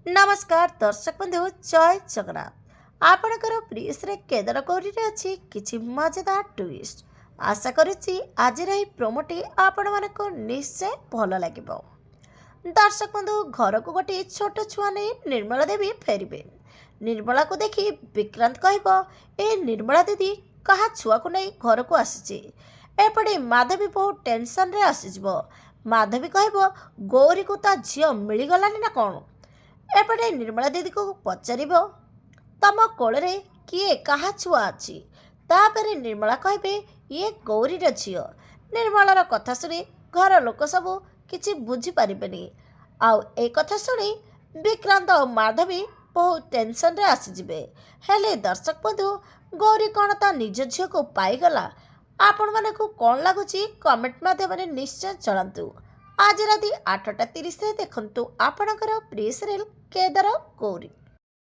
नमस्कार दर्शक बंधु जय जगन्नाथ आपणकर प्रियसरे केदार गौरी अच्छी किसी मजेदार ट्विस्ट आशा करुच्ची आज प्रोमोटी आपण मानक निश्चय भल लगे। दर्शक बंधु घर को गोटे छोट छुआ नहीं निर्मला देवी फेरबे। निर्मला को देखी विक्रांत कहब ए निर्मला दीदी कहा छुआ को नहीं घर को आसी। एपटे माधवी बहुत टेंशन रे आसीज। माधवी कहब गौरी को ता झील मिलगलानी ना कौन। एपटे निर्मला दीदी को पचार तम कोल किए कहा छुआ अच्छी। तापर निर्मला कहबे ये गौरीर झील। निर्मलार कथा शुणी घर लोक सब किछि बुझी पारिबेनी। आउ ए कथा शुणी विक्रांत और माधवी बहुत टेंशन रे आसीजिबे। हेले दर्शक बंधु गौरी कौन ता निज झील को पाईगला आपण मानकु कौन लगुची कमेंट माध्यम निश्चय जणातु। आज राति 8:30 देखंतु आपणकर प्रिय सीरियल केदार गौरी।